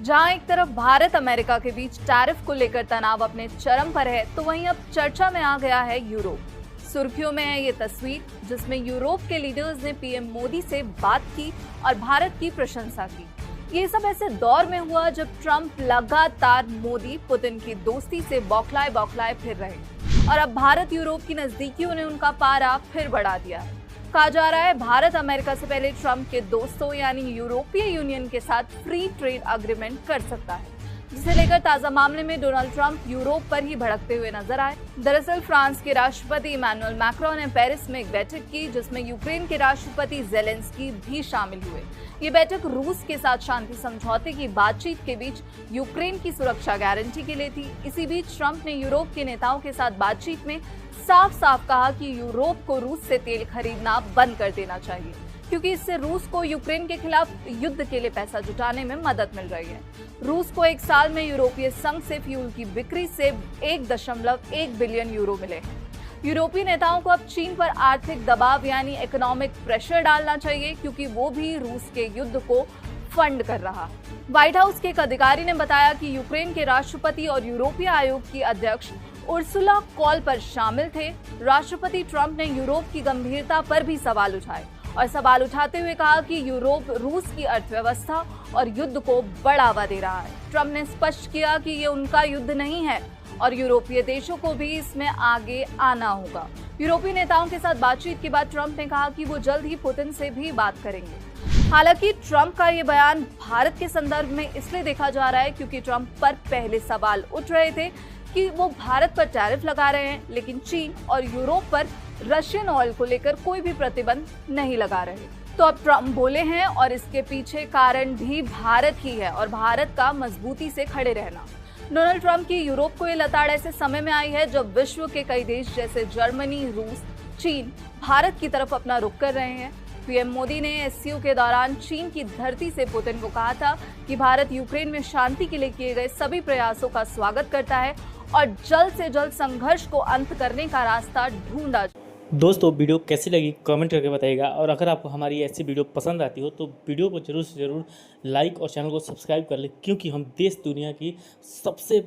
जहां एक तरफ भारत अमेरिका के बीच टैरिफ को लेकर तनाव अपने चरम पर है, तो वहीं अब चर्चा में आ गया है यूरोप। सुर्खियों में है ये तस्वीर जिसमें यूरोप के लीडर्स ने पीएम मोदी से बात की और भारत की प्रशंसा की। ये सब ऐसे दौर में हुआ जब ट्रंप लगातार मोदी पुतिन की दोस्ती से बौखलाए बौखलाए फिर रहे और अब भारत यूरोप की नजदीकियों ने उनका पारा फिर बढ़ा दिया है। कहा जा रहा है भारत अमेरिका से पहले ट्रंप के दोस्तों यानी यूरोपीय यूनियन के साथ फ्री ट्रेड एग्रीमेंट कर सकता है, जिसे लेकर ताजा मामले में डोनाल्ड ट्रंप यूरोप पर ही भड़कते हुए नजर आए। दरअसल फ्रांस के राष्ट्रपति इमैनुअल मैक्रोन ने पेरिस में एक बैठक की जिसमें यूक्रेन के राष्ट्रपति जेलेंस्की भी शामिल हुए। ये बैठक रूस के साथ शांति समझौते की बातचीत के बीच यूक्रेन की सुरक्षा गारंटी के लिए थी। इसी बीच ट्रंप ने यूरोप के नेताओं के साथ बातचीत में साफ साफ कहा कि यूरोप को रूस से तेल खरीदना बंद कर देना चाहिए, क्योंकि इससे रूस को यूक्रेन के खिलाफ युद्ध के लिए पैसा जुटाने में मदद मिल रही है। रूस को एक साल में यूरोपीय संघ से फ्यूल की बिक्री से 1.1 बिलियन यूरो मिले हैं। यूरोपीय नेताओं को अब चीन पर आर्थिक दबाव यानी इकोनॉमिक प्रेशर डालना चाहिए, क्योंकि वो भी रूस के युद्ध को फंड कर रहा है। व्हाइट हाउस के एक अधिकारी ने बताया कि यूक्रेन के राष्ट्रपति और यूरोपीय आयोग की अध्यक्ष उर्सुला कॉल पर शामिल थे। राष्ट्रपति ट्रंप ने यूरोप की गंभीरता पर भी सवाल उठाए और सवाल उठाते हुए कहा कि यूरोप रूस की अर्थव्यवस्था और युद्ध को बढ़ावा दे रहा है। ट्रंप ने स्पष्ट किया कि ये उनका युद्ध नहीं है और यूरोपीय देशों को भी इसमें आगे आना होगा। यूरोपीय नेताओं के साथ बातचीत के बाद ट्रंप ने कहा कि वो जल्द ही पुतिन से भी बात करेंगे। हालांकि ट्रंप का ये बयान भारत के संदर्भ में इसलिए देखा जा रहा है क्योंकि ट्रंप पर पहले सवाल उठ रहे थे कि वो भारत पर टैरिफ लगा रहे हैं, लेकिन चीन और यूरोप पर रशियन ऑयल को लेकर कोई भी प्रतिबंध नहीं लगा रहे। तो अब ट्रंप बोले हैं और इसके पीछे कारण भी भारत ही है और भारत का मजबूती से खड़े रहना। डोनाल्ड ट्रंप की यूरोप को ये लताड़ ऐसे समय में आई है जब विश्व के कई देश जैसे जर्मनी, रूस, चीन भारत की तरफ अपना रुख कर रहे हैं। पीएम मोदी ने एससीओ के दौरान चीन की धरती से पुतिन को कहा था कि भारत यूक्रेन में शांति के लिए किए गए सभी प्रयासों का स्वागत करता है और जल्द से जल्द संघर्ष को अंत करने का रास्ता ढूंढा। दोस्तों वीडियो कैसी लगी कमेंट करके बताइएगा, और अगर आपको हमारी ऐसी वीडियो पसंद आती हो तो वीडियो को जरूर से ज़रूर लाइक और चैनल को सब्सक्राइब कर ले, क्योंकि हम देश दुनिया की सबसे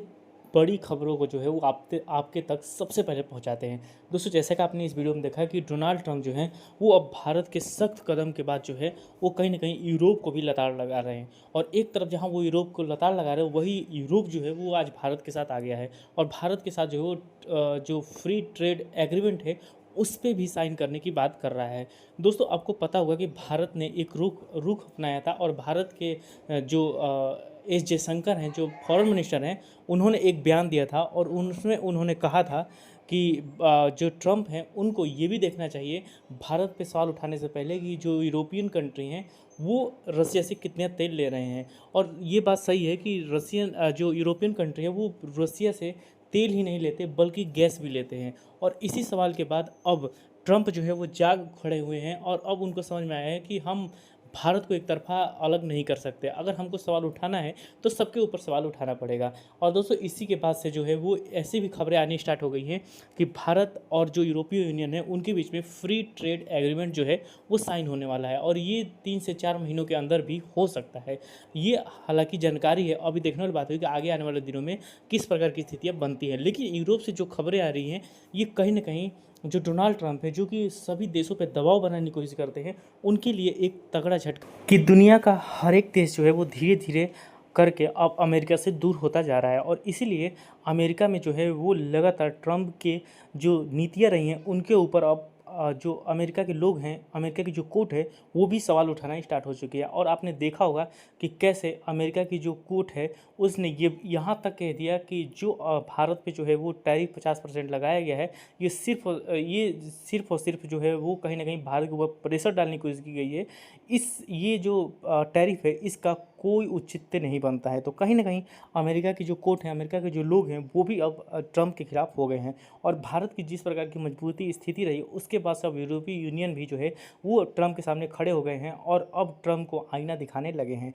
बड़ी खबरों को जो है वो आपके तक सबसे पहले पहुंचाते हैं। दोस्तों जैसा कि आपने इस वीडियो में देखा कि डोनाल्ड ट्रंप जो हैं वो अब भारत के सख्त कदम के बाद जो है वो कहीं ना कहीं यूरोप को भी लताड़ लगा रहे हैं, और एक तरफ जहां वो यूरोप को लताड़ लगा रहे हैं वही यूरोप जो है वो आज भारत के साथ आ गया है और भारत के साथ जो है वो जो फ्री ट्रेड एग्रीमेंट है उस पर भी साइन करने की बात कर रहा है। दोस्तों आपको पता होगा कि भारत ने एक रुख अपनाया था और भारत के जो एस जयशंकर हैं जो फॉरेन मिनिस्टर हैं उन्होंने एक बयान दिया था और उसमें उन्होंने कहा था कि जो ट्रंप हैं उनको ये भी देखना चाहिए भारत पे सवाल उठाने से पहले कि जो यूरोपियन कंट्री हैं वो रसिया से कितने तेल ले रहे हैं। और ये बात सही है कि जो यूरोपियन कंट्री है वो रसिया से तेल ही नहीं लेते बल्कि गैस भी लेते हैं। और इसी सवाल के बाद अब ट्रंप जो है वो जाग खड़े हुए हैं और अब उनको समझ में आया है कि हम भारत को एक तरफा अलग नहीं कर सकते। अगर हमको सवाल उठाना है तो सबके ऊपर सवाल उठाना पड़ेगा। और दोस्तों इसी के बाद से जो है वो ऐसी भी खबरें आनी स्टार्ट हो गई हैं कि भारत और जो यूरोपीय यूनियन है उनके बीच में फ्री ट्रेड एग्रीमेंट जो है वो साइन होने वाला है और ये 3 से 4 महीनों के अंदर भी हो सकता है। ये हालांकि जानकारी है, अभी देखने वाली बात है कि आगे आने वाले दिनों में किस प्रकार की स्थितियाँ बनती हैं। लेकिन यूरोप से जो खबरें आ रही हैं ये कहीं ना कहीं जो डोनाल्ड ट्रंप है जो कि सभी देशों पर दबाव बनाने की कोशिश करते हैं उनके लिए एक तगड़ा झटका कि दुनिया का हर एक देश जो है वो धीरे धीरे करके अब अमेरिका से दूर होता जा रहा है। और इसीलिए अमेरिका में जो है वो लगातार ट्रंप के जो नीतियाँ रही हैं उनके ऊपर अब जो अमेरिका के लोग हैं, अमेरिका की जो कोर्ट है वो भी सवाल उठाना स्टार्ट हो चुकी है। और आपने देखा होगा कि कैसे अमेरिका की जो कोर्ट है उसने ये यहाँ तक कह दिया कि जो भारत पे जो है वो टैरिफ 50% लगाया गया है ये सिर्फ और सिर्फ जो है वो कहीं ना कहीं भारत के ऊपर प्रेशर डालने की कोशिश की गई है। ये जो टैरिफ है इसका कोई औचित्य नहीं बनता है। तो कहीं ना कहीं अमेरिका की जो कोर्ट है, अमेरिका के जो लोग हैं वो भी अब ट्रंप के खिलाफ हो गए हैं। और भारत की जिस प्रकार की मजबूती स्थिति रही उसके बाद से अब यूरोपीय यूनियन भी जो है वो ट्रंप के सामने खड़े हो गए हैं और अब ट्रंप को आईना दिखाने लगे हैं।